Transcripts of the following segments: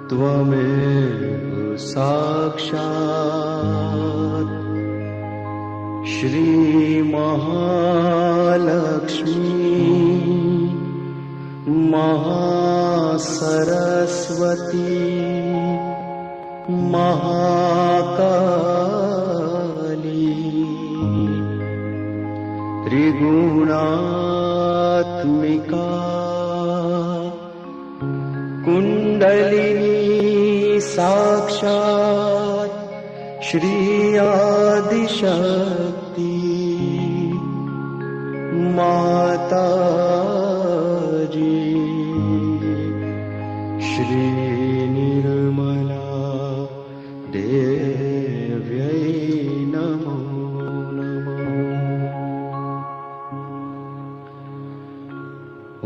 त्वमेव साक्षात् श्री महालक्ष्मी महासरस्वती महाकाली त्रिगुणात्मिका कुंडलिनी साक्षात् श्री आदिशक्ति माताजी श्री निर्मला देव्यै नमो नमः।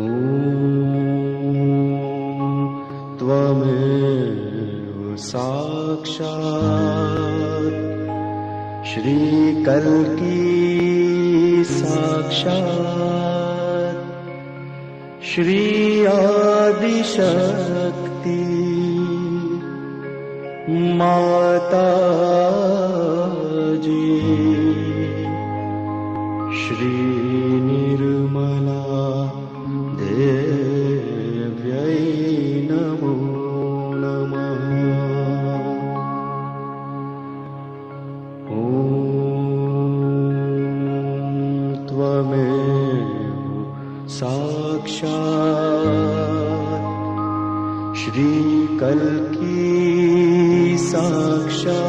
ॐ त्वमेव साक्षात् श्री कल्की साक्षात् श्री आदिशक्ति माताजी श्री निर्मला देव्यै नमो नमः। ॐ त्वमेव साक्षात् श्री कल्की साक्षात्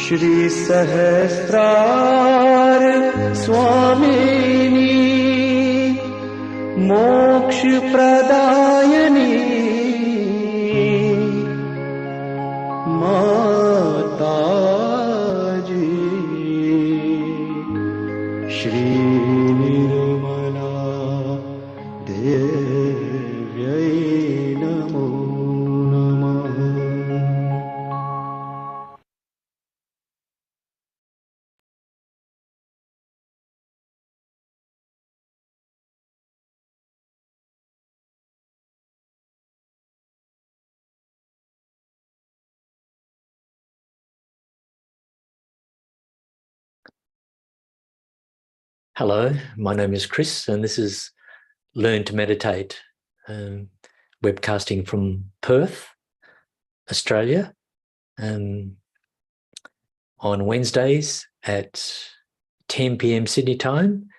श्री सहस्रार स्वामिनी मोक्ष प्रदायिनी माताजी श्री निर्मला देव्यै नमो नमः। Hello, my name is Chris, and this is Learn to Meditate, webcasting from Perth, Australia, on Wednesdays at 10 p.m. Sydney time.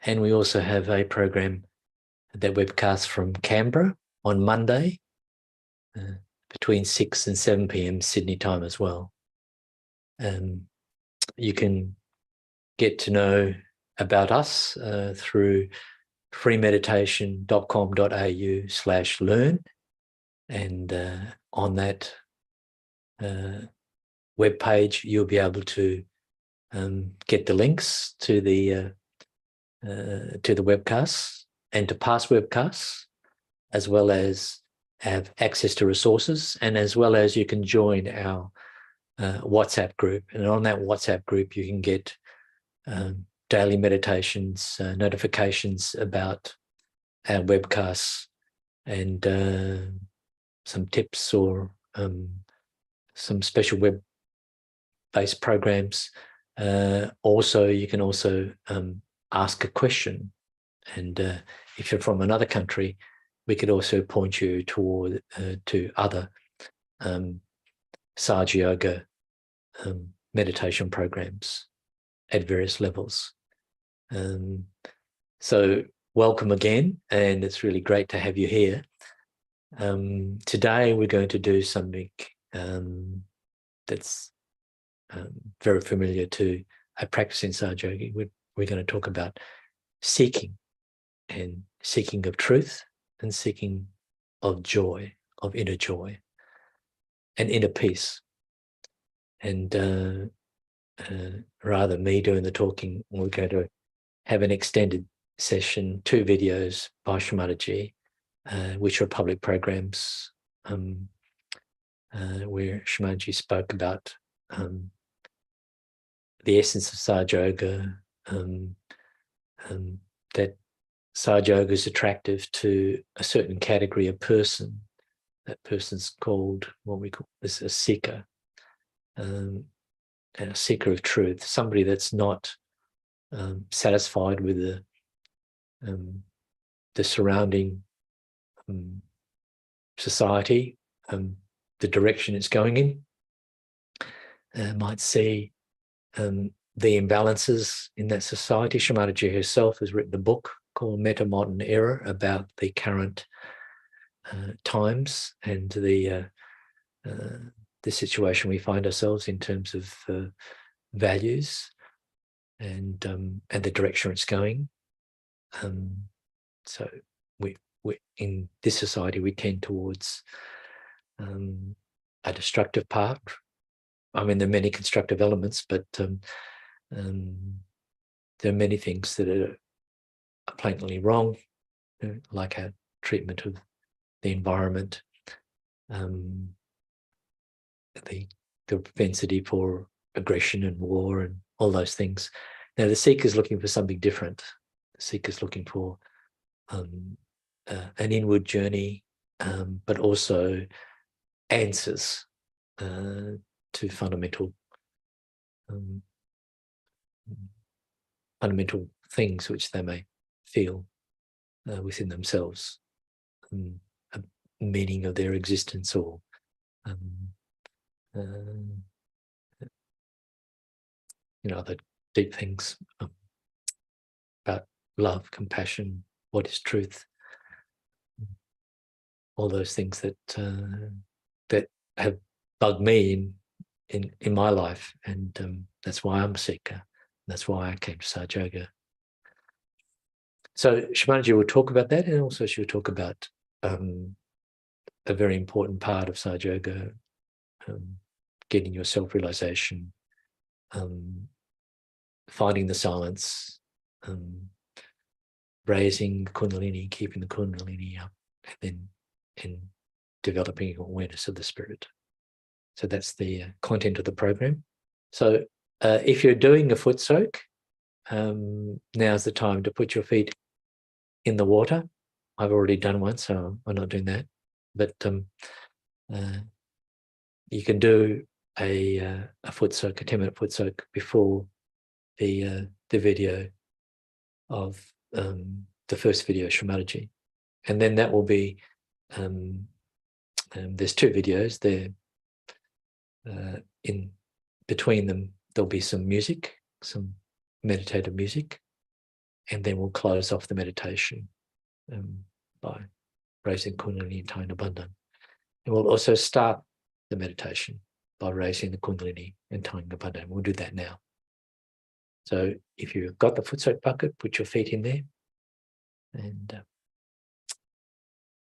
And we also have a program that webcasts from Canberra on Monday between 6 and 7 p.m. Sydney time as well. You can get to know about us through freemeditation.com.au/learn, and on that web page you'll be able to get the links to the webcasts and to past webcasts, as well as have access to resources, and as well as you can join our WhatsApp group, and on that WhatsApp group you can get daily meditations, notifications about our webcasts, and some tips or some special web-based programs. Also, you can also ask a question, and if you're from another country, we could also point you toward to other Sahaja Yoga meditation programs at various levels. So welcome again, and it's really great to have you here. Today we're going to do something that's very familiar to a practice in Sahaja Yoga. We're going to talk about seeking, and seeking of truth, and seeking of joy, of inner joy and inner peace. And rather me doing the talking, we're going to have an extended session, 2 videos by Shri Mataji, which are public programs where Shri Mataji spoke about the essence of Sahaja Yoga, that Sahaja Yoga is attractive to a certain category of person. That person's called what we call this a seeker, and a seeker of truth, somebody that's not satisfied with the surrounding society, the direction it's going in, might see the imbalances in that society. Shri Mataji herself has written a book called Meta-Modern Era about the current times and the situation we find ourselves in terms of values and the direction it's going. So we in this society we tend towards a destructive part. I mean, there are many constructive elements, but there are many things that are blatantly wrong, like our treatment of the environment, the propensity for aggression and war and all those things. Now, the seeker's looking for something different. The seeker's looking for an inward journey, but also answers to fundamental things which they may feel within themselves, a meaning of their existence, or other deep things about love, compassion, what is truth, all those things that that have bugged me in my life, and that's why I'm a seeker. That's why I came to Sahaja Yoga. So Shri Mataji will talk about that, and also she will talk about a very important part of Sahaja Yoga, getting your self-realization, finding the silence, raising Kundalini, keeping the Kundalini up, and developing awareness of the spirit. So that's the content of the program. So if you're doing a foot soak, now's the time to put your feet in the water. I've already done one, so I'm not doing that. But you can do a foot soak, a 10-minute foot soak before the video of the first video, Shri Mataji. And then that will be, there's two videos there. In between them, there'll be some music, some meditative music, and then we'll close off the meditation by raising Kundalini and tying the bandhan. And we'll also start the meditation by raising the Kundalini and tying the bandhan. We'll do that now. So if you've got the foot soak bucket, put your feet in there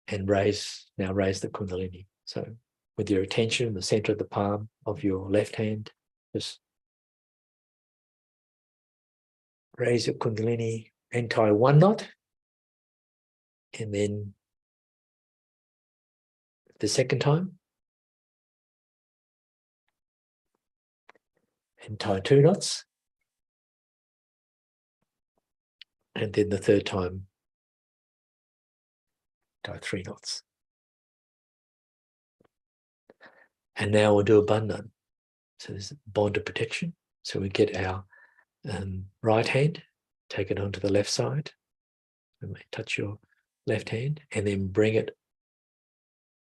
and raise the Kundalini. So with your attention in the center of the palm of your left hand, just raise your Kundalini and tie one knot, and then the second time and tie 2 knots, and then the third time tie 3 knots. And now we'll do a bandhan. So there's a bond of protection. So we get our right hand, take it onto the left side, and touch your left hand, and then bring it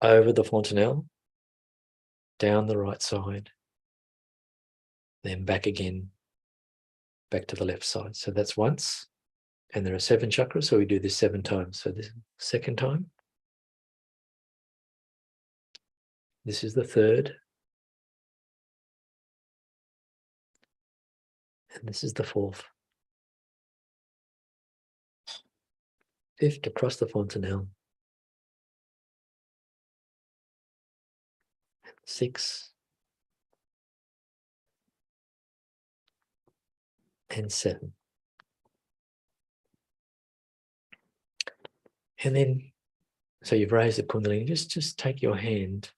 over the fontanelle, down the right side, then back again, back to the left side. So that's once. And there are 7 chakras, so we do this 7 times. So this second time. This is the third. And this is the fourth. Fifth, across the fontanelle. 6. And 7. And then, so you've raised the Kundalini, just take your hand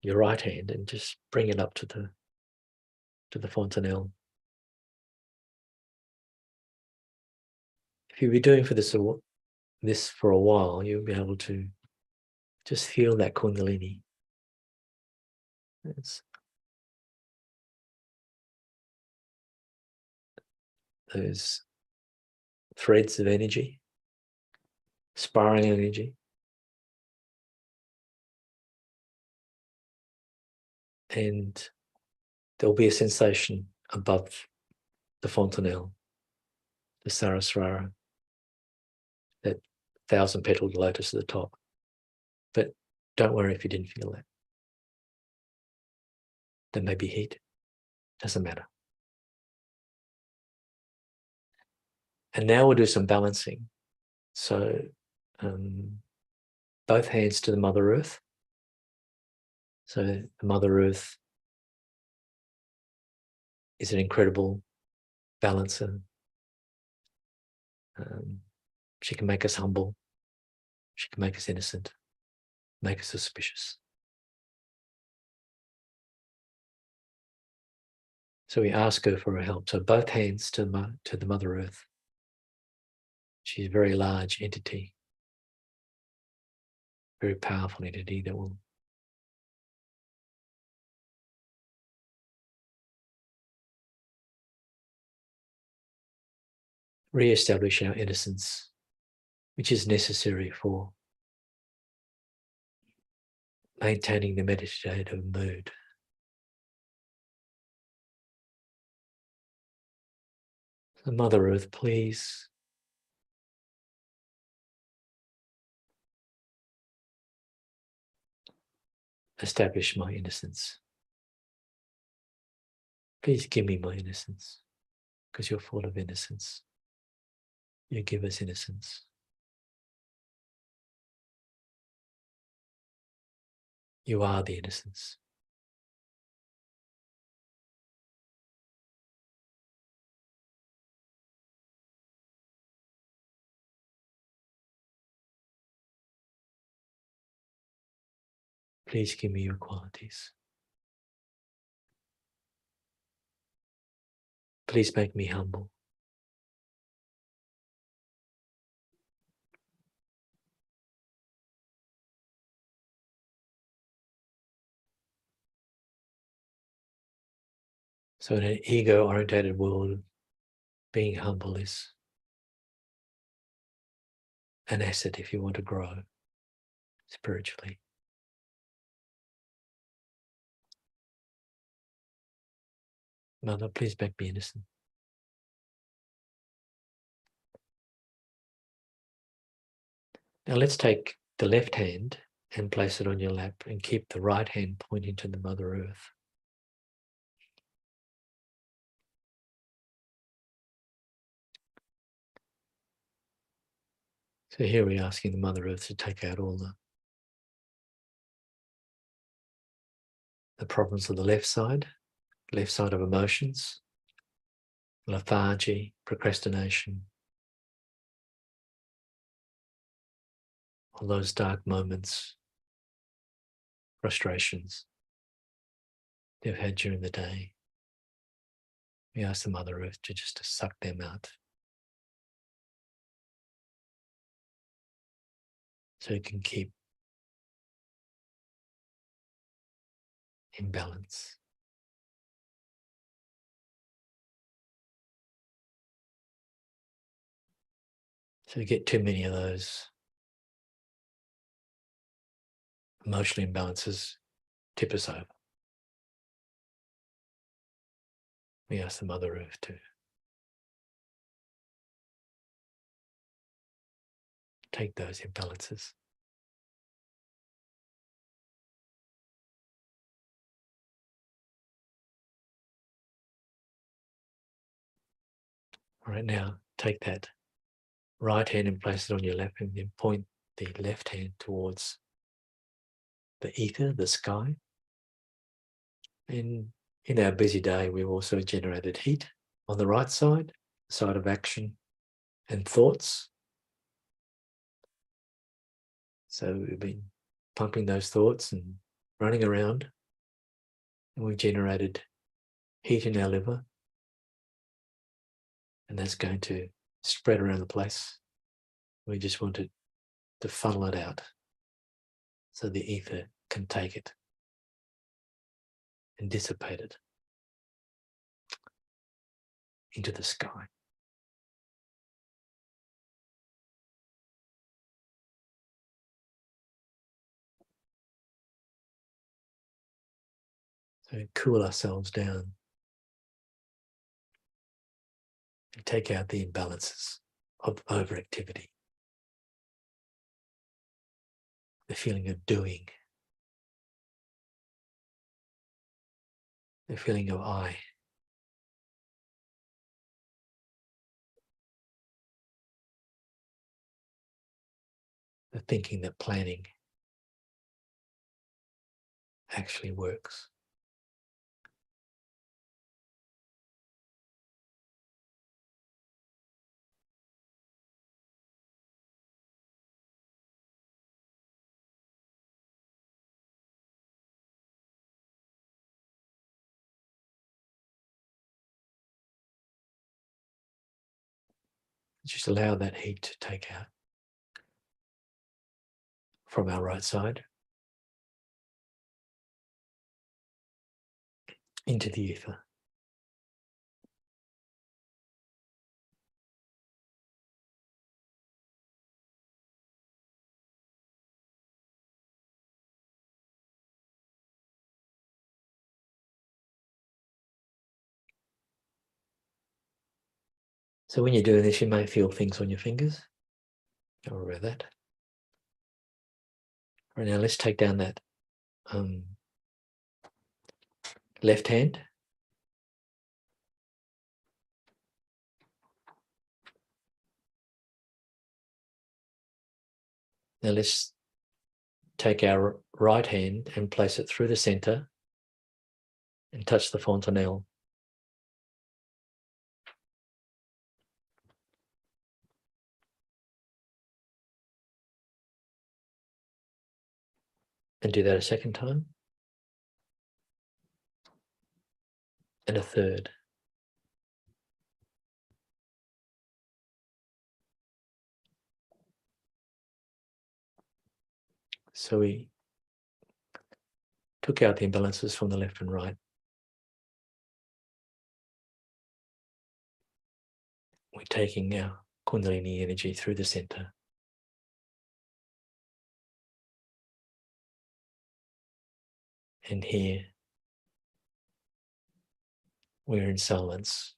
your right hand and just bring it up to the fontanelle. If you'll be doing this for a while, you'll be able to just feel that kundalini. It's those threads of energy, spiraling energy. And there'll be a sensation above the fontanelle, the Saraswara, that 1,000-petaled lotus at the top. But don't worry if you didn't feel that. There may be heat, doesn't matter. And now we'll do some balancing. So both hands to the Mother Earth. So the Mother Earth is an incredible balancer. She can make us humble. She can make us innocent, make us auspicious. So we ask her for her help. So both hands to the Mother Earth. She's a very large entity, very powerful entity that will re-establish our innocence, which is necessary for maintaining the meditative mood. So Mother Earth, please establish my innocence. Please give me my innocence, because you're full of innocence. You give us innocence. You are the innocence. Please give me your qualities. Please make me humble. So in an ego-orientated world, being humble is an asset if you want to grow spiritually. Mother, please make me innocent. Now let's take the left hand and place it on your lap and keep the right hand pointing to the Mother Earth. So here we're asking the Mother Earth to take out all the problems of the left side of emotions, lethargy, procrastination, all those dark moments, frustrations they've had during the day. We ask the Mother Earth to just suck them out, so you can keep in balance. So you get too many of those emotional imbalances, tip us over. We ask the Mother Earth to take those imbalances. All right, now take that right hand and place it on your lap, and then point the left hand towards the ether, the sky. And in our busy day, we've also generated heat on the right side, the side of action and thoughts. So we've been pumping those thoughts and running around, and we've generated heat in our liver, and that's going to spread around the place. We just want it to funnel it out so the ether can take it and dissipate it into the sky. So cool ourselves down and take out the imbalances of overactivity, the feeling of doing, the feeling of I. The thinking that planning actually works. Just allow that heat to take out from our right side into the ether. So when you're doing this, you may feel things on your fingers. Don't worry about that. Right now, let's take down that left hand. Now let's take our right hand and place it through the center and touch the fontanelle. And do that a second time. And a third. So we took out the imbalances from the left and right. We're taking our Kundalini energy through the center. And here, we're in silence.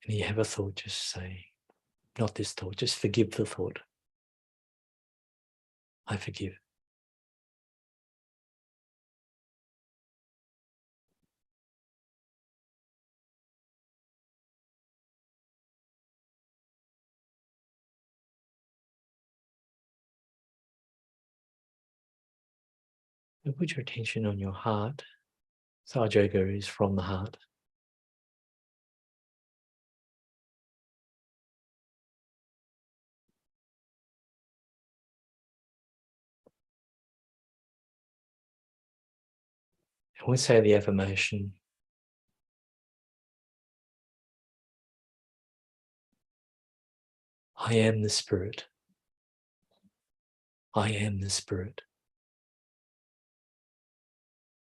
And you have a thought, just say, not this thought, just forgive the thought. I forgive. And put your attention on your heart. Sahaja Yoga is from the heart. And we say the affirmation, I am the Spirit. I am the Spirit.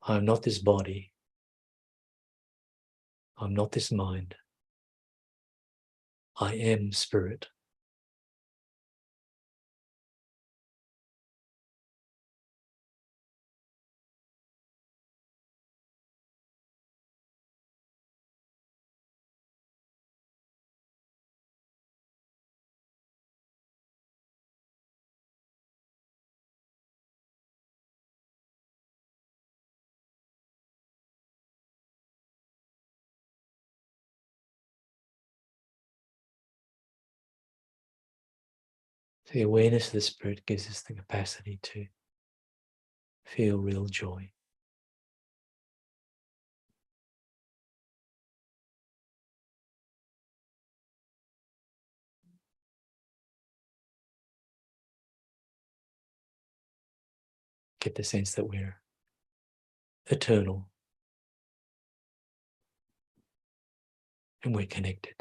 I am not this body. I'm not this mind. I am Spirit. The awareness of the Spirit gives us the capacity to feel real joy. Get the sense that we're eternal and we're connected.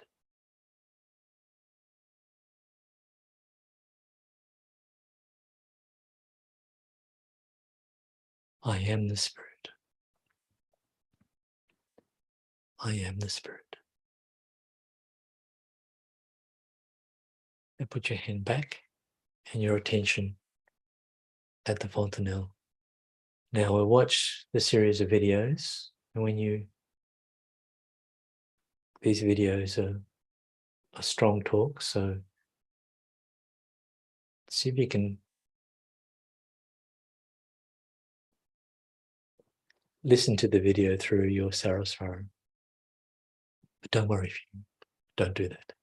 I am the Spirit. I am the Spirit. And put your hand back and your attention at the fontanelle. Now we'll watch the series of videos, and these videos are strong talk, so see if you can listen to the video through your Saraswara. But don't worry if you don't do that.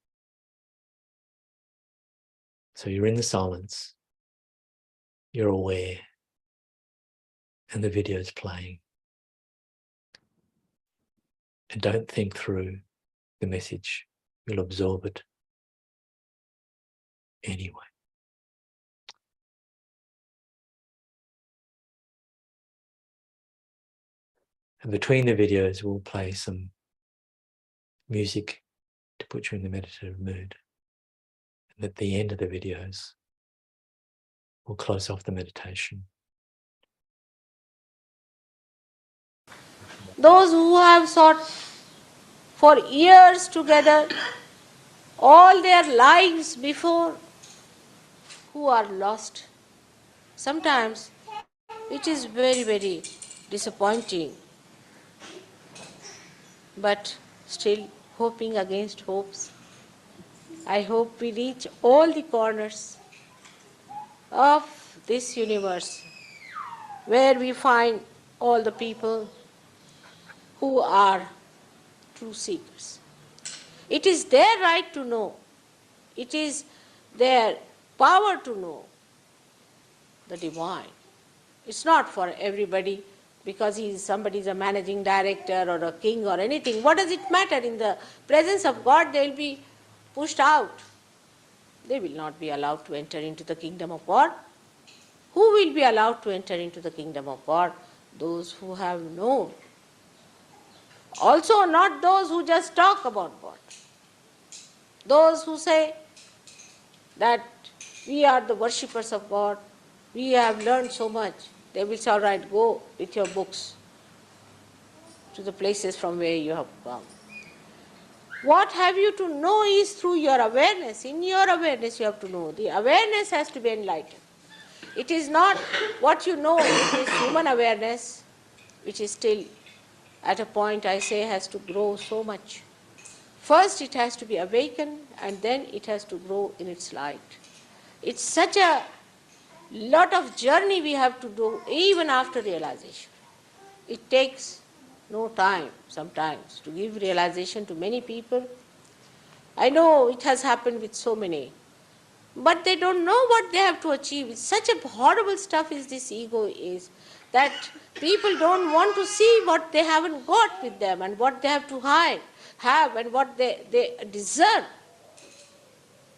So you're in the silence, you're aware, and the video is playing. And don't think through the message. You'll absorb it anyway. And between the videos, we'll play some music to put you in the meditative mood. And at the end of the videos, we'll close off the meditation. Those who have sought for years together, all their lives before, who are lost. Sometimes it is very, very disappointing, but still hoping against hopes. I hope we reach all the corners of this universe where we find all the people who are true seekers. It is their right to know. It is their power to know the divine. It's not for everybody because somebody is a managing director or a king or anything. What does it matter? In the presence of God, they will be pushed out. They will not be allowed to enter into the kingdom of God. Who will be allowed to enter into the kingdom of God? Those who have known. Also not those who just talk about God. Those who say that we are the worshippers of God, we have learned so much. They will say, all right, go with your books to the places from where you have come. What have you to know is through your awareness. In your awareness you have to know. The awareness has to be enlightened. It is not what you know, it is human awareness, which is still at a point, I say, has to grow so much. First it has to be awakened and then it has to grow in its light. It's such a lot of journey we have to do even after realization. It takes no time sometimes to give realization to many people. I know it has happened with so many, but they don't know what they have to achieve. It's such a horrible stuff is this ego is, that people don't want to see what they haven't got with them and what they have to have and what they deserve.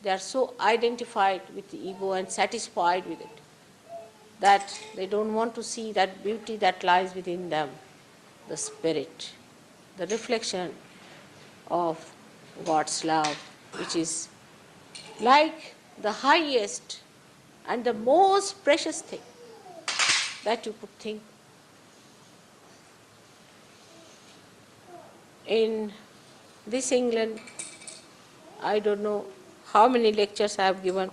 They are so identified with the ego and satisfied with it that they don't want to see that beauty that lies within them, the spirit, the reflection of God's love, which is like the highest and the most precious thing that you could think. In this England, I don't know how many lectures I have given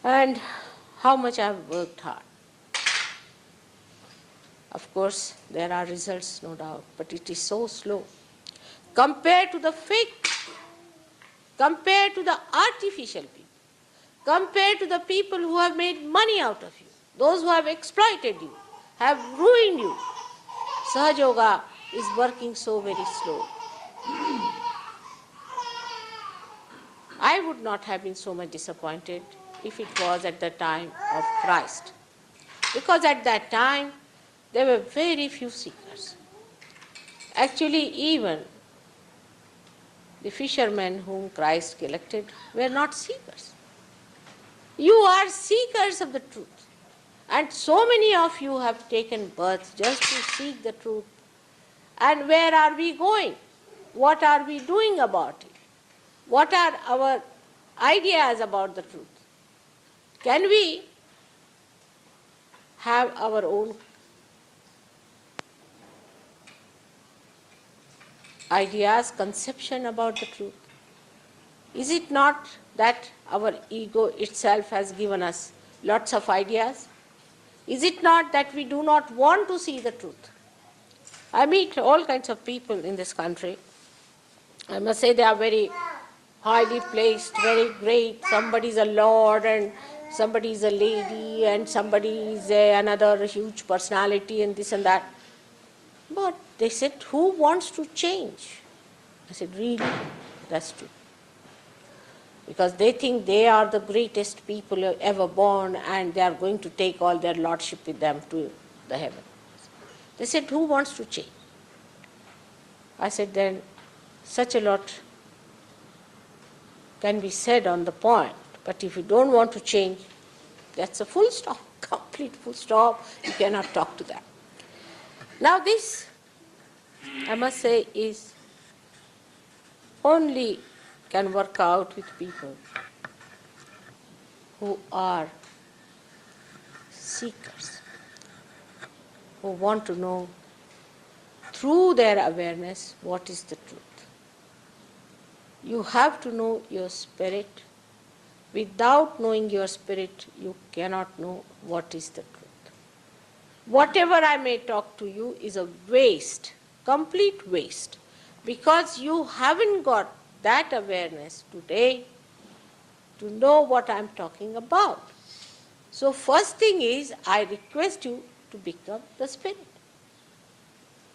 and how much I have worked hard. Of course, there are results, no doubt, but it is so slow. Compared to the fake, compared to the artificial people, compared to the people who have made money out of you, those who have exploited you, have ruined you, Sahaja Yoga is working so very slow. I would not have been so much disappointed if it was at the time of Christ. Because at that time, there were very few seekers. Actually, even the fishermen whom Christ collected were not seekers. You are seekers of the truth. And so many of you have taken birth just to seek the truth. And where are we going? What are we doing about it? What are our ideas about the truth? Can we have our own ideas, conception about the truth? Is it not that our ego itself has given us lots of ideas? Is it not that we do not want to see the truth? I meet all kinds of people in this country. I must say they are very highly placed, very great. Somebody is a lord and somebody is a lady and somebody is another huge personality and this and that. But they said, who wants to change? I said, really? That's true. Because they think they are the greatest people ever born and they are going to take all their lordship with them to the heaven. They said, who wants to change? I said, then such a lot can be said on the point, but if you don't want to change, that's a full stop, complete full stop. You cannot talk to them. Now this, I must say, is only can work out with people who are seekers, who want to know through their awareness what is the truth. You have to know your spirit. Without knowing your spirit, you cannot know what is the truth. Whatever I may talk to you is a waste, complete waste, because you haven't got that awareness today to know what I'm talking about. So first thing is, I request you to become the spirit.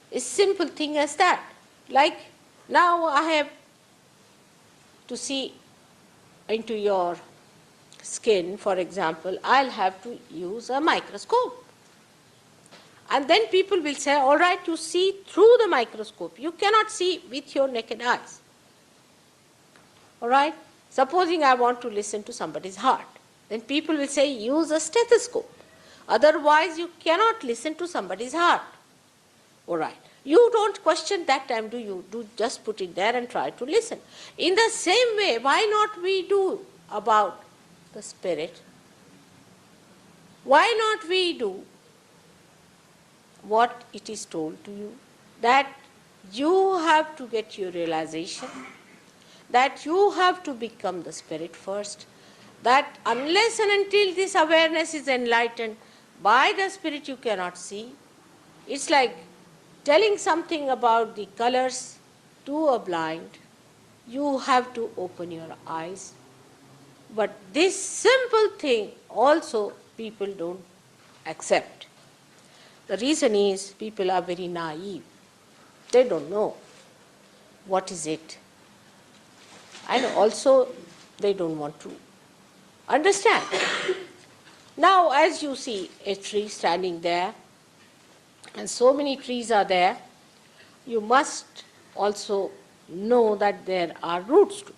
It's simple thing as that. Like now I have to see into your skin, for example, I'll have to use a microscope. And then people will say, all right, you see through the microscope. You cannot see with your naked eyes. All right? Supposing I want to listen to somebody's heart. Then people will say, use a stethoscope. Otherwise, you cannot listen to somebody's heart. All right. You don't question that time, do you? Do just put it there and try to listen. In the same way, why not we do about the spirit? Why not we do what it is told to you? That you have to get your realization, that you have to become the spirit first, that unless and until this awareness is enlightened, by the spirit you cannot see. It's like telling something about the colors to a blind. You have to open your eyes. But this simple thing also people don't accept. The reason is people are very naive. They don't know what is it. And also they don't want to understand. Now as you see a tree standing there, and so many trees are there, you must also know that there are roots to it.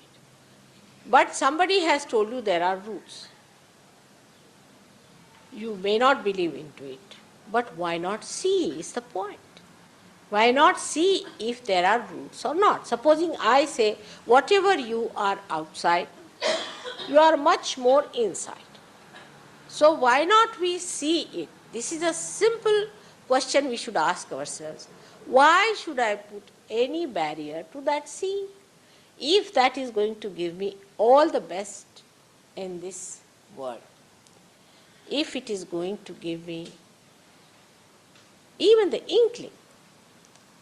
But somebody has told you there are roots. You may not believe into it, but why not see is the point. Why not see if there are roots or not? Supposing I say, whatever you are outside, you are much more inside. So why not we see it? This is a simple question we should ask ourselves. Why should I put any barrier to that seeing? If that is going to give me all the best in this world, if it is going to give me even the inkling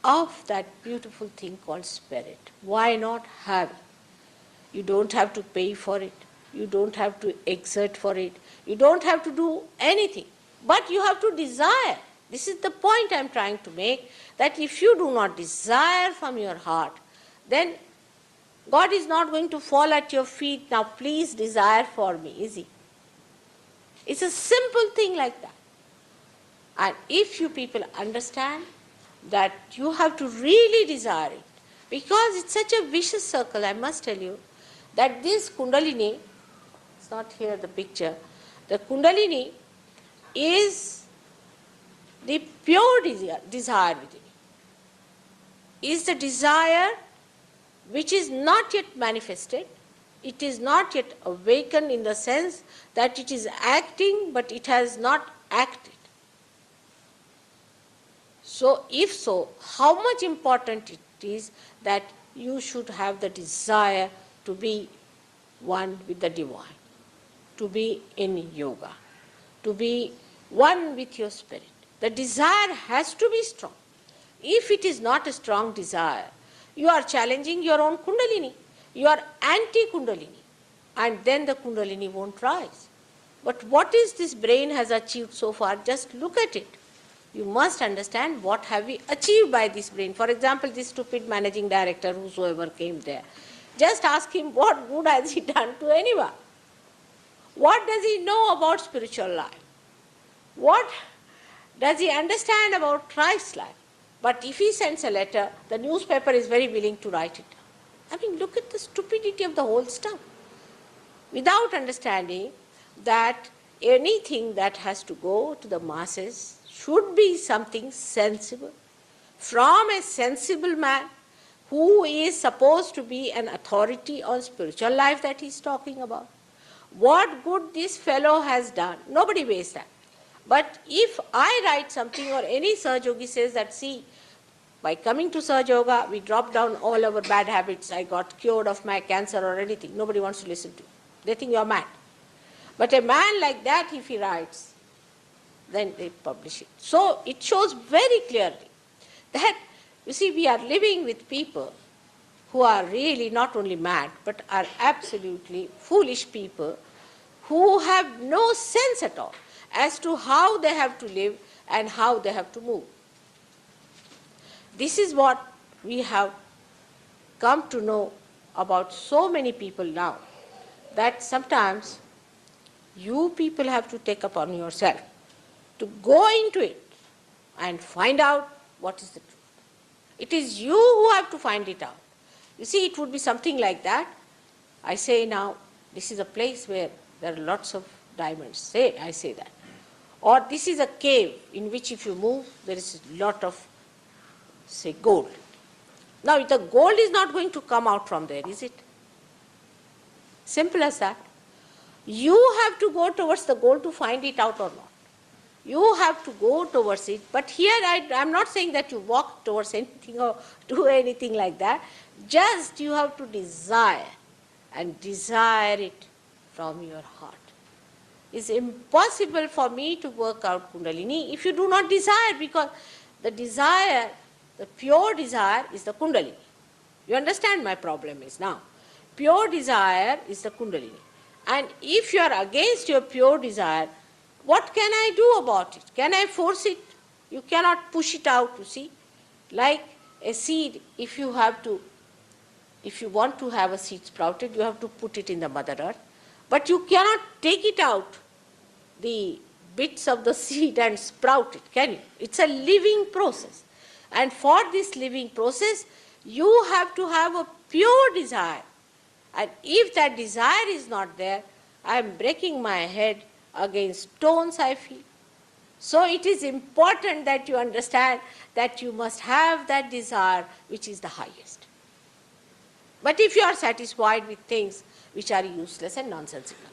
of that beautiful thing called spirit, why not have it? You don't have to pay for it. You don't have to exert for it. You don't have to do anything. But you have to desire. This is the point I am trying to make, that if you do not desire from your heart, then God is not going to fall at your feet, now please desire for me, is he? It's a simple thing like that. And if you people understand that you have to really desire it, because it's such a vicious circle, I must tell you, that this Kundalini, it's not here the picture, the Kundalini is the pure desire within you. Is the desire which is not yet manifested, it is not yet awakened in the sense that it is acting, but it has not acted. So, if so, how much important it is that you should have the desire to be one with the divine, to be in yoga, to be one with your spirit. The desire has to be strong. If it is not a strong desire, you are challenging your own Kundalini. You are anti-Kundalini. And then the Kundalini won't rise. But what is this brain has achieved so far? Just look at it. You must understand what have we achieved by this brain. For example, this stupid managing director, whosoever came there, just ask him what good has he done to anyone. What does he know about spiritual life? What does he understand about Christ's life? But if he sends a letter, the newspaper is very willing to write it down. I mean, look at the stupidity of the whole stuff. Without understanding that anything that has to go to the masses should be something sensible, from a sensible man who is supposed to be an authority on spiritual life that he is talking about. What good this fellow has done, nobody weighs that. But if I write something or any Sahaja Yogi says that, see, by coming to Sahaja Yoga, we dropped down all our bad habits, I got cured of my cancer or anything, nobody wants to listen to you. They think you are mad. But a man like that, if he writes, then they publish it. So it shows very clearly that, you see, we are living with people who are really not only mad, but are absolutely foolish people who have no sense at all as to how they have to live and how they have to move. This is what we have come to know about so many people now, that sometimes you people have to take upon yourself to go into it and find out what is the truth. It is you who have to find it out. You see, it would be something like that. I say now, this is a place where there are lots of diamonds. I say that. Or this is a cave in which if you move, there is a lot of, say, gold. Now, the gold is not going to come out from there, is it? Simple as that. You have to go towards the goal to find it out or not. You have to go towards it. But here I am not saying that you walk towards anything or do anything like that. Just you have to desire, and desire it from your heart. It's impossible for me to work out Kundalini if you do not desire, because the desire, the pure desire is the Kundalini. You understand my problem is now. Pure desire is the Kundalini. And if you are against your pure desire, what can I do about it? Can I force it? You cannot push it out, you see. Like a seed, if you want to have a seed sprouted, you have to put it in the Mother Earth. But you cannot take it out, the bits of the seed, and sprout it, can you? It's a living process. And for this living process, you have to have a pure desire. And if that desire is not there, I am breaking my head against stones, I feel. So it is important that you understand that you must have that desire which is the highest. But if you are satisfied with things which are useless and nonsensical,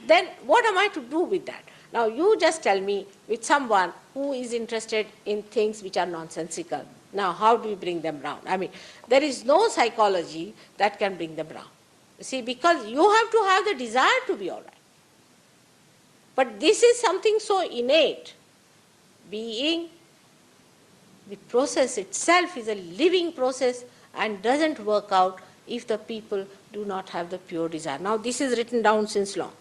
then what am I to do with that? Now you just tell me, with someone who is interested in things which are nonsensical, now how do you bring them round? I mean, there is no psychology that can bring them round. You see, because you have to have the desire to be all right. But this is something so innate. Being, the process itself is a living process and doesn't work out if the people do not have the pure desire. Now this is written down since long.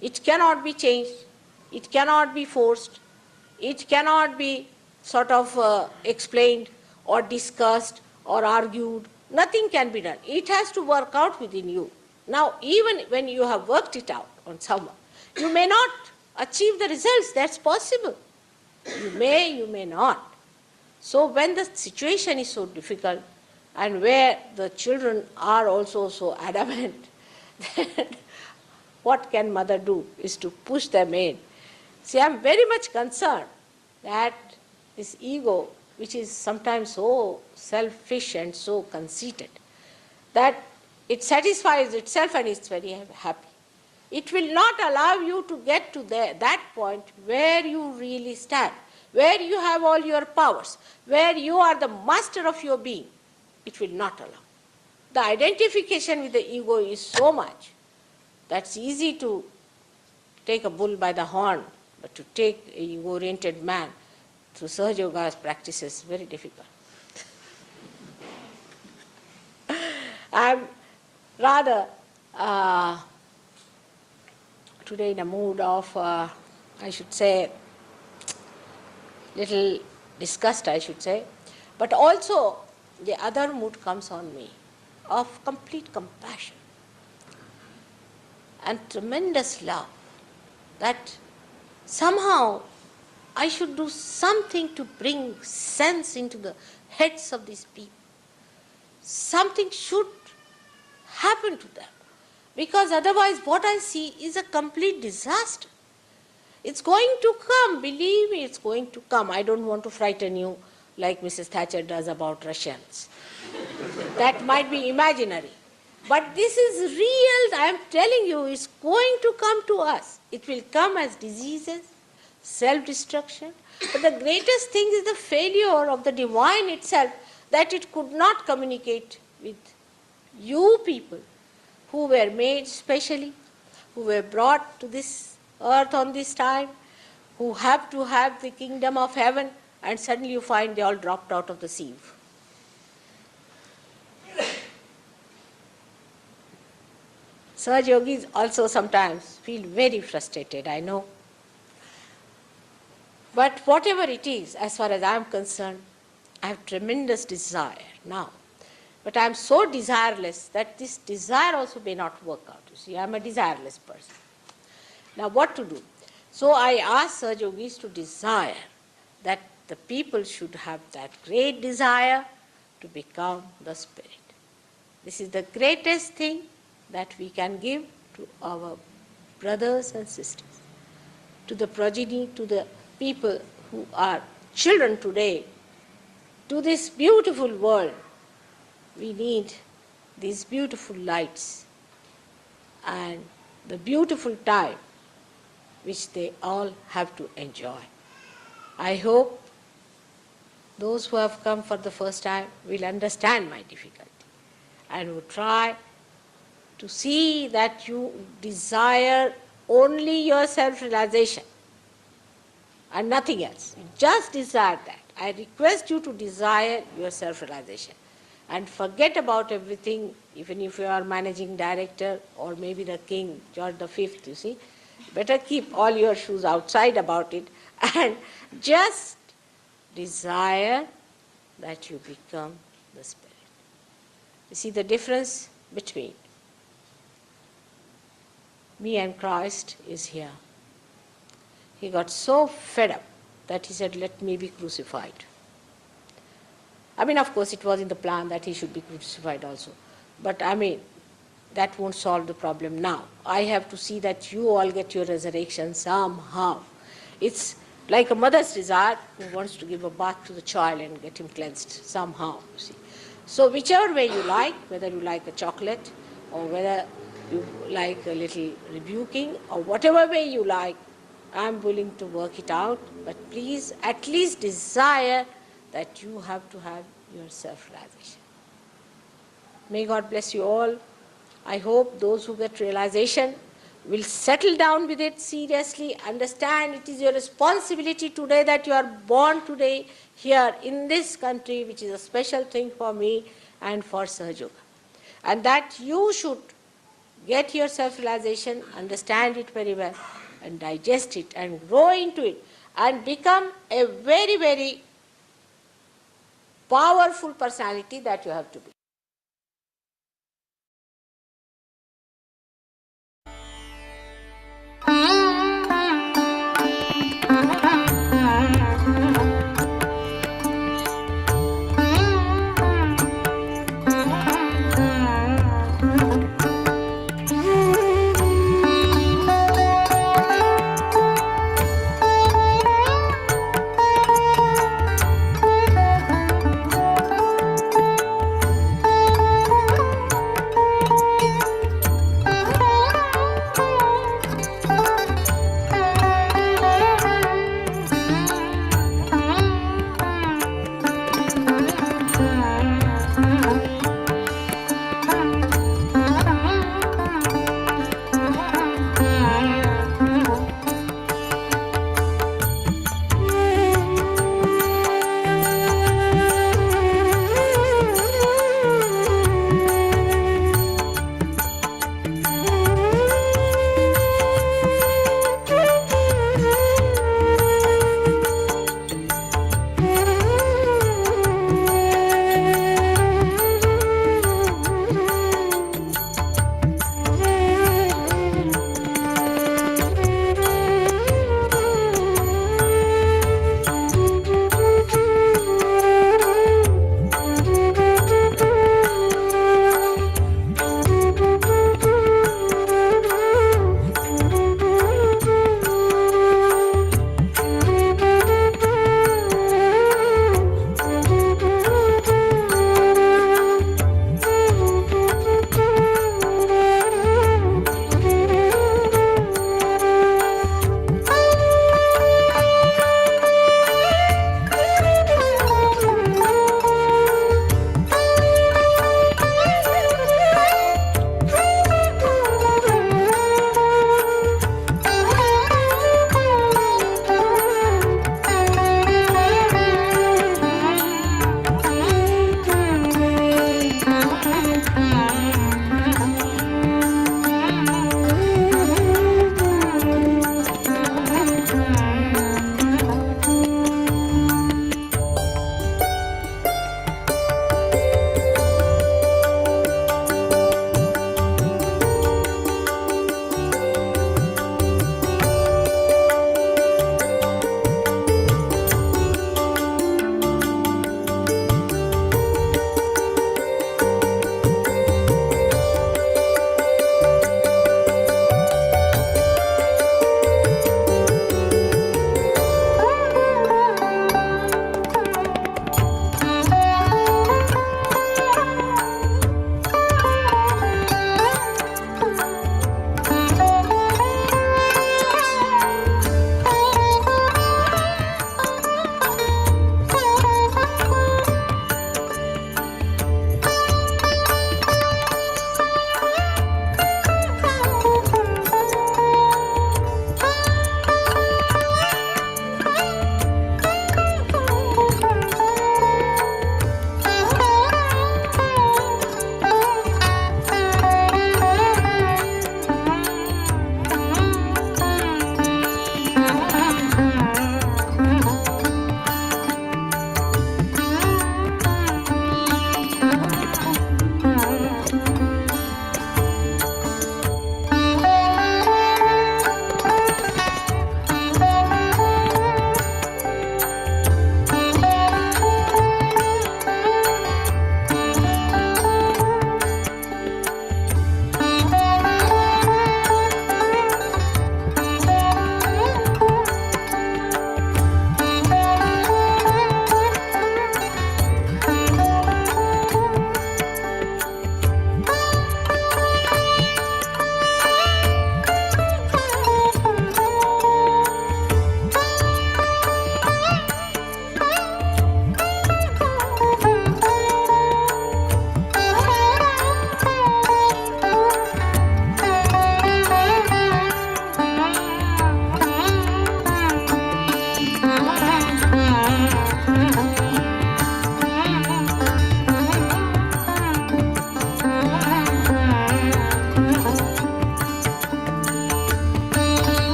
It cannot be changed. It cannot be forced. It cannot be sort of explained or discussed or argued nothing can be done. It has to work out within you. Now, even when you have worked it out on someone, you may not achieve the results. That's possible. You may not. So when the situation is so difficult and where the children are also so adamant, then what can mother do is to push them in. See, I'm very much concerned that this ego, which is sometimes so selfish and so conceited, that it satisfies itself and is very happy. It will not allow you to get to that point where you really stand, where you have all your powers, where you are the master of your being. It will not allow. The identification with the ego is so much that's easy to take a bull by the horn, but to take an ego-oriented man through Sahaja Yoga's practices is very difficult. I'm rather today in a mood of, I should say, little disgust, I should say, but also the other mood comes on me of complete compassion and tremendous love, that somehow I should do something to bring sense into the heads of these people. Something should happen to them, because otherwise what I see is a complete disaster. It's going to come, believe me, it's going to come. I don't want to frighten you like Mrs. Thatcher does about Russians. That might be imaginary. But this is real, I am telling you, it's going to come to us. It will come as diseases, self-destruction. But the greatest thing is the failure of the divine itself, that it could not communicate with you people who were made specially, who were brought to this earth on this time, who have to have the kingdom of heaven, and suddenly you find they all dropped out of the sieve. Sahaja Yogis also sometimes feel very frustrated, I know. But whatever it is, as far as I am concerned, I have tremendous desire now. But I am so desireless that this desire also may not work out. You see, I am a desireless person. Now what to do? So I ask Sahaja Yogis to desire that the people should have that great desire to become the spirit. This is the greatest thing that we can give to our brothers and sisters, to the progeny, to the people who are children today, to this beautiful world. We need these beautiful lights and the beautiful time which they all have to enjoy. I hope those who have come for the first time will understand my difficulty and will try to see that you desire only your self-realization and nothing else. You just desire that. I request you to desire your self-realization and forget about everything, even if you are managing director or maybe the king, George V, you see. Better keep all your shoes outside about it and just desire that you become the spirit. You see the difference between me and Christ is here. He got so fed up that he said, let me be crucified. I mean, of course, it was in the plan that he should be crucified also. But I mean, that won't solve the problem now. I have to see that you all get your resurrection somehow. It's like a mother's desire who wants to give a bath to the child and get him cleansed somehow, you see. So whichever way you like, whether you like a chocolate or whether you like a little rebuking or whatever way you like, I'm willing to work it out, but please at least desire that you have to have your self-realization. May God bless you all. I hope those who get realization will settle down with it seriously, understand it is your responsibility today that you are born today here in this country, which is a special thing for me and for Sahaja Yoga. And that you should get your self-realization, understand it very well, and digest it and grow into it and become a very, very powerful personality that you have to be.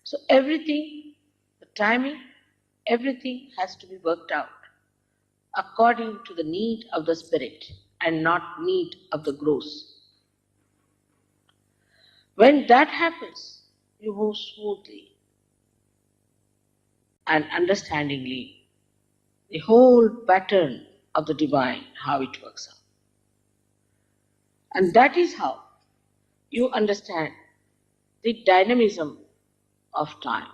So everything, the timing, everything has to be worked out according to the need of the spirit and not need of the gross. When that happens, you move smoothly and understandingly the whole pattern of the divine, how it works out. And that is how you understand the dynamism of time.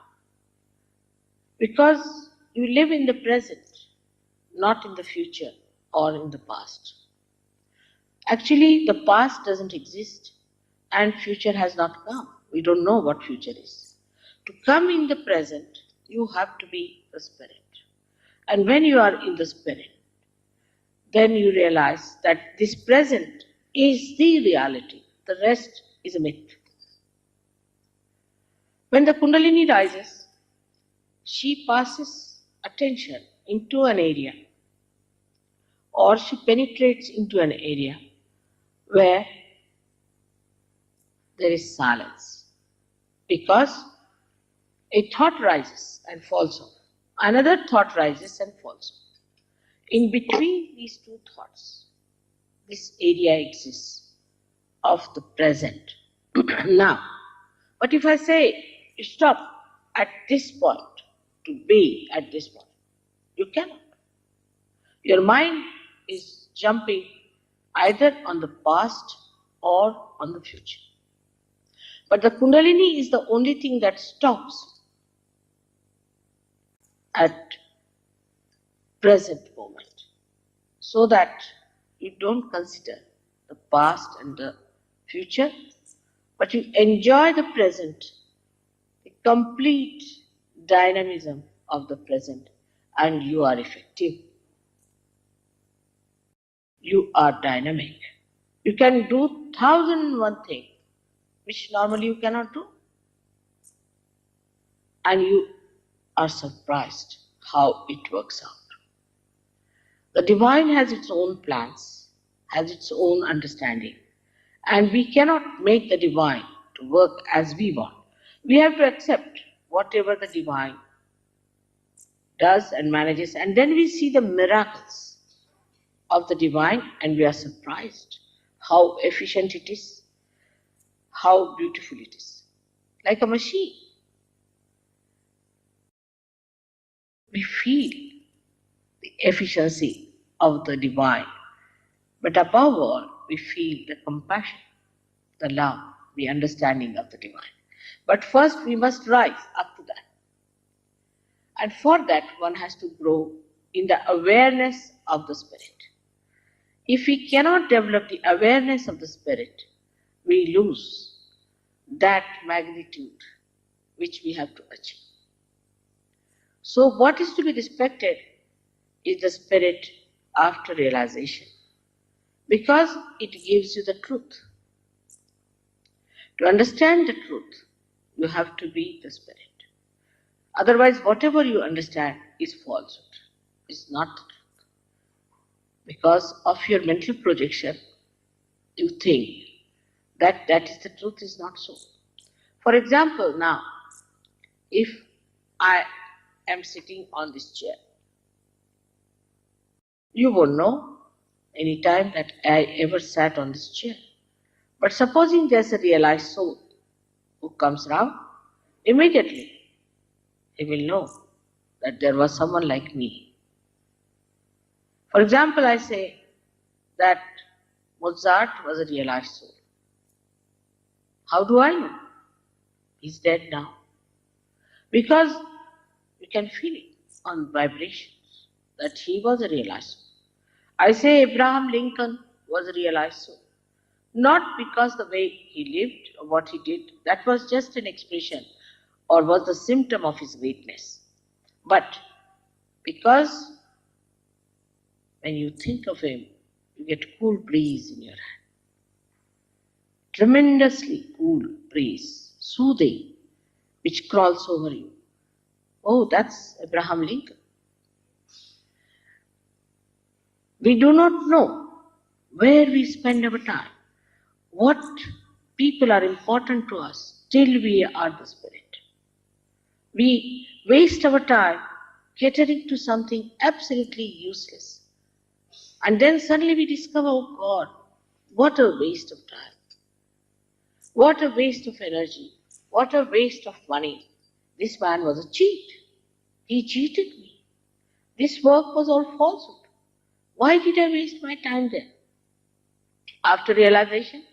Because you live in the present, not in the future or in the past. Actually, the past doesn't exist and future has not come. We don't know what future is. To come in the present, you have to be the spirit. And when you are in the spirit, then you realize that this present is the reality. The rest is a myth. When the Kundalini rises, she passes attention into an area, or she penetrates into an area where there is silence. Because a thought rises and falls off. Another thought rises and falls off. In between these two thoughts, this area exists of the present. Now, but if I say, stop at this point, to be at this point, you cannot. Your mind is jumping either on the past or on the future. But the Kundalini is the only thing that stops at present moment, so that you don't consider the past and the future, but you enjoy the present, the complete dynamism of the present, and you are effective. You are dynamic. You can do 1,001 things which normally you cannot do. And you are surprised how it works out. The divine has its own plans, has its own understanding, and we cannot make the divine to work as we want. We have to accept whatever the divine does and manages, and then we see the miracles of the divine and we are surprised how efficient it is, how beautiful it is. Like a machine. We feel the efficiency of the divine, but above all, we feel the compassion, the love, the understanding of the divine. But first we must rise up to that. And for that one has to grow in the awareness of the spirit. If we cannot develop the awareness of the spirit, we lose that magnitude which we have to achieve. So what is to be respected is the spirit after realization, because it gives you the truth. To understand the truth, you have to be the spirit. Otherwise, whatever you understand is falsehood, is not the truth. Because of your mental projection, you think that that is the truth, is not so. For example, now, if I am sitting on this chair You won't know any time that I ever sat on this chair. But supposing there's a realized soul who comes round, immediately he will know that there was someone like me. For example, I say that Mozart was a realized soul. How do I know? He's dead now. Because you can feel it on vibrations that he was a realized soul. I say Abraham Lincoln was a realized soul. Not because the way he lived or what he did, that was just an expression or was the symptom of his greatness. But because when you think of him, you get cool breeze in your hand. Tremendously cool breeze, soothing, which crawls over you. Oh, that's Abraham Lincoln. We do not know where we spend our time, what people are important to us till we are the spirit. We waste our time catering to something absolutely useless. And then suddenly we discover, oh God, what a waste of time. What a waste of energy. What a waste of money. This man was a cheat. He cheated me. This work was all falsehood. Why did I waste my time there? After realization,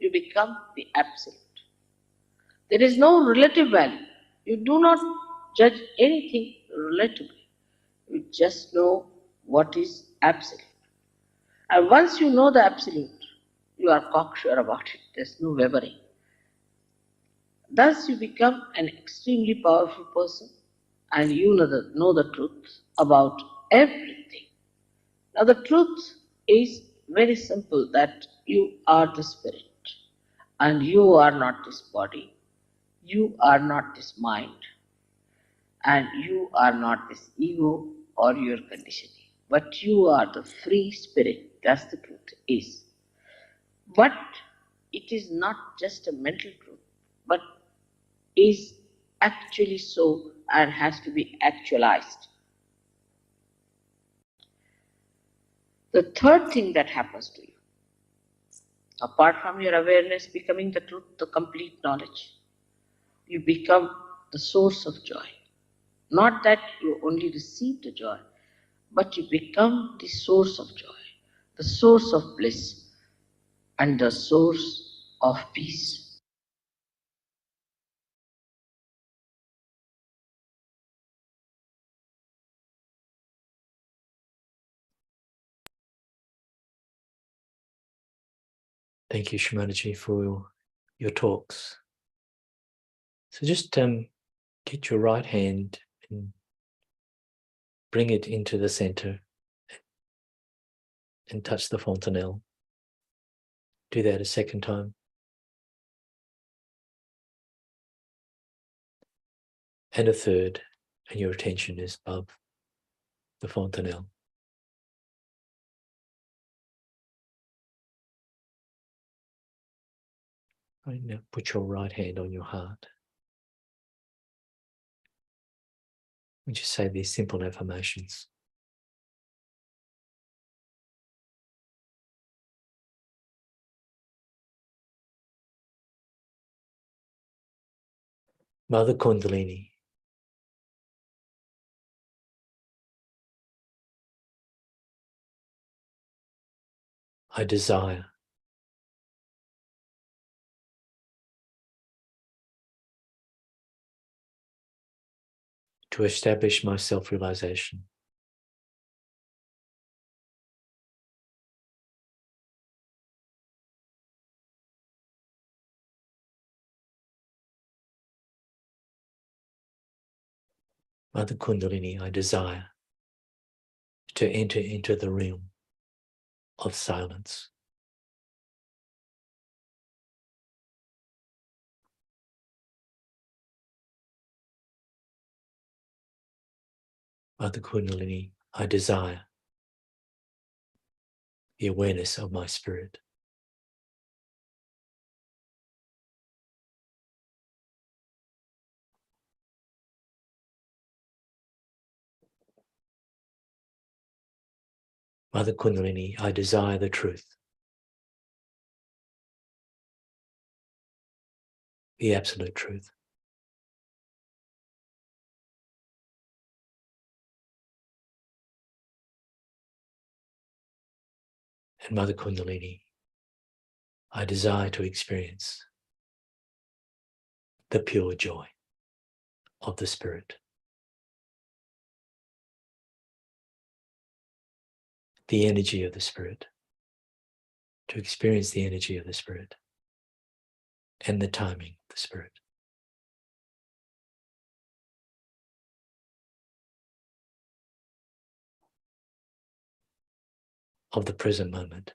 you become the absolute. There is no relative value. You do not judge anything relatively. You just know what is absolute. And once you know the absolute, you are cocksure about it. There's no wavering. Thus you become an extremely powerful person and you know the truth about everything. Now the truth is very simple that you are the spirit and you are not this body, you are not this mind and you are not this ego or your conditioning, but you are the free spirit. That's the truth is. But it is not just a mental truth, but is actually so and has to be actualized. The third thing that happens to you, apart from your awareness becoming the truth, the complete knowledge, you become the source of joy. Not that you only receive the joy, but you become the source of joy, the source of bliss, and the source of peace. Thank you, Shri Mataji, for your talks. So just get your right hand and bring it into the center and touch the fontanelle. Do that a second time. And a third, and your attention is above the fontanelle. Right, now put your right hand on your heart. And just say these simple affirmations. Mother Kundalini, I desire to establish my self-realization. Mother Kundalini, I desire to enter into the realm of silence. Mother Kundalini, I desire the awareness of my spirit. Mother Kundalini, I desire the truth, the absolute truth. And Mother Kundalini, I desire to experience the pure joy of the Spirit, the energy of the Spirit, to experience the energy of the Spirit and the timing of the Spirit. Of the present moment,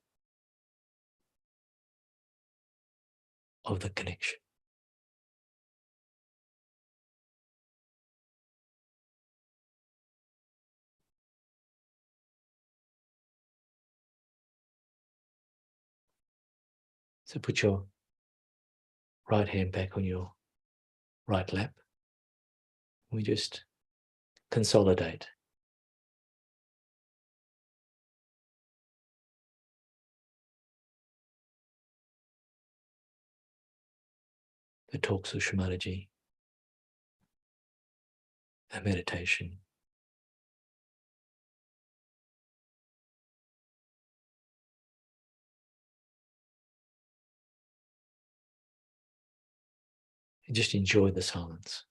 of the connection. So put your right hand back on your right lap. We just consolidate the talks of Shri Mataji, our meditation. And just enjoy the silence.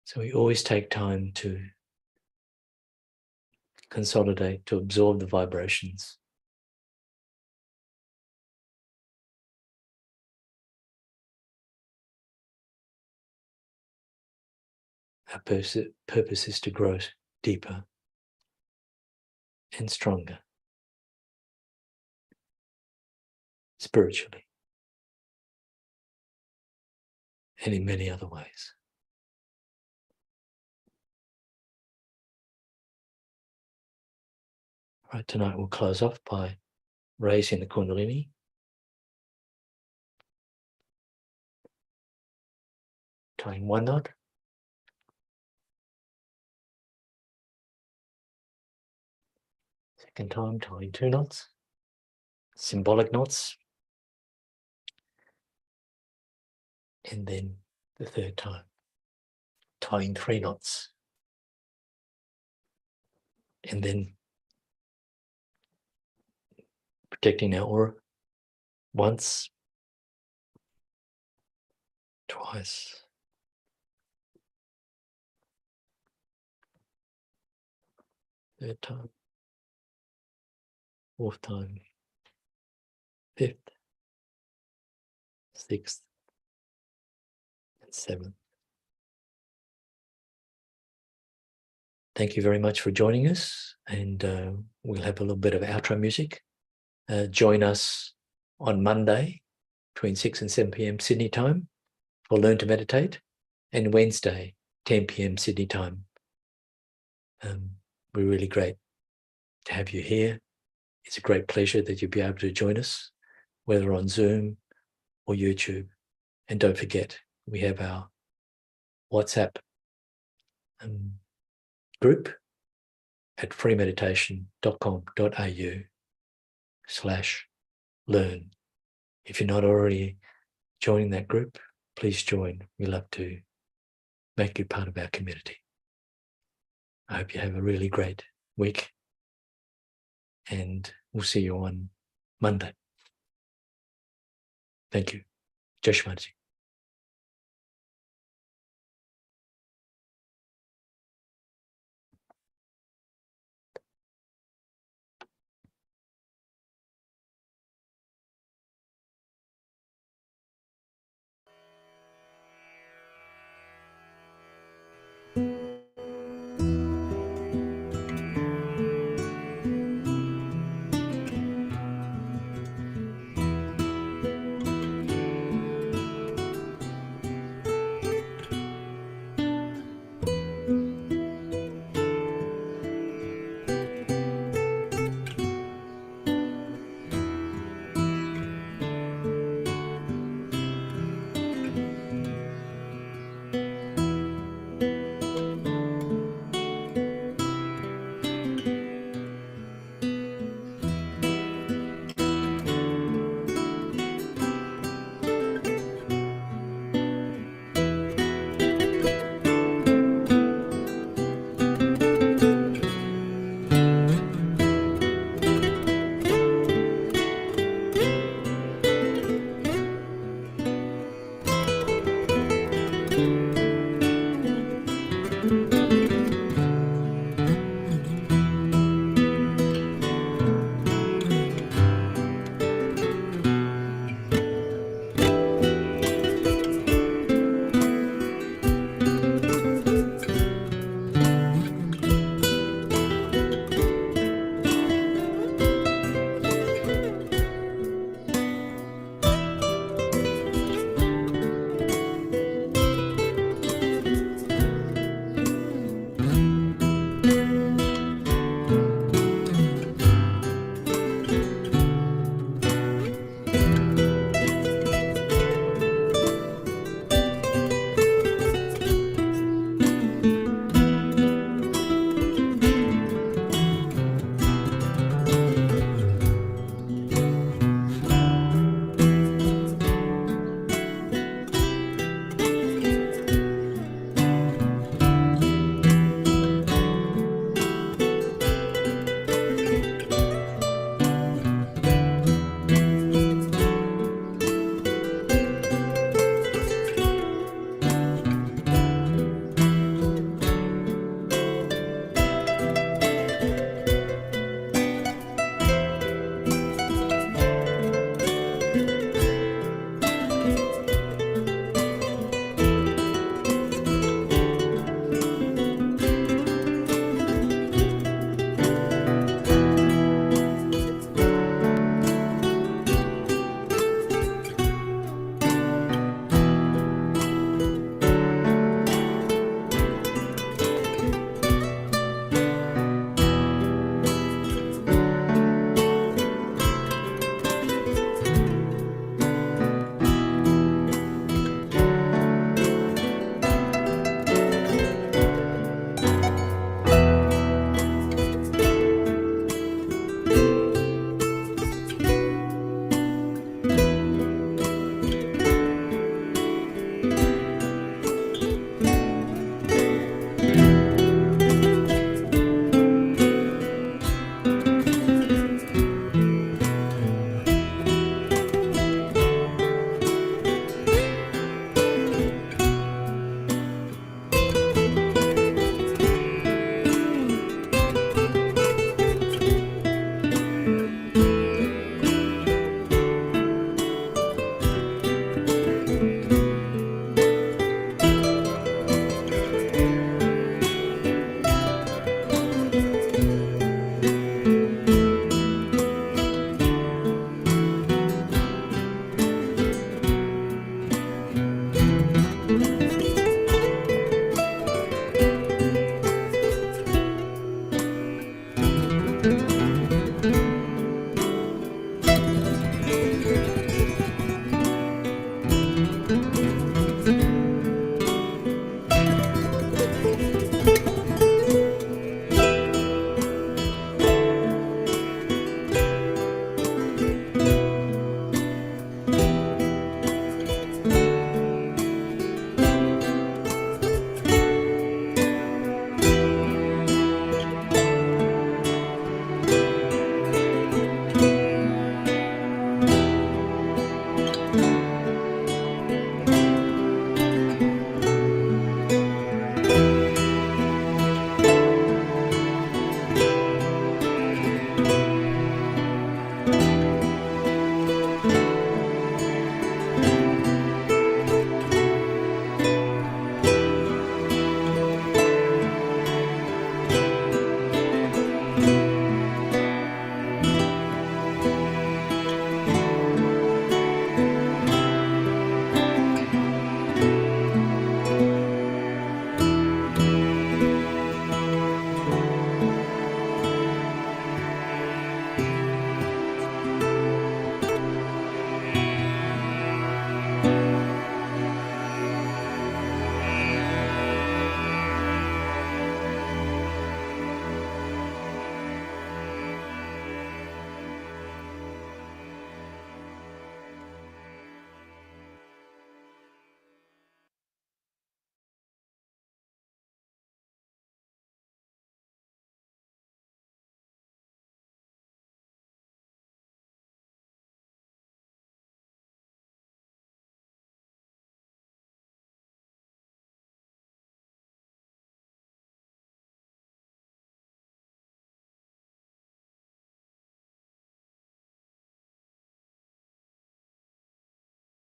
So we always take time to consolidate, to absorb the vibrations. Our purpose is to grow deeper and stronger spiritually and in many other ways. Right, tonight we'll close off by raising the Kundalini. Tying one knot. Second time, tying 2 knots. Symbolic knots. And then the third time, tying 3 knots. And then protecting our aura once, twice, third time, fourth time, fifth, sixth, and seventh. Thank you very much for joining us, and we'll have a little bit of outro music. Join us on Monday between 6 and 7 p.m. Sydney time for Learn to Meditate, and Wednesday 10 p.m. Sydney time. We're really great to have you here. It's a great pleasure that you'll be able to join us, whether on Zoom or YouTube. And don't forget, we have our WhatsApp group at freemeditation.com.au/learn. If you're not already joining that group, please join. We love to make you part of our community. I hope you have a really great week, and we'll see you on Monday. Thank you. Shri Mataji.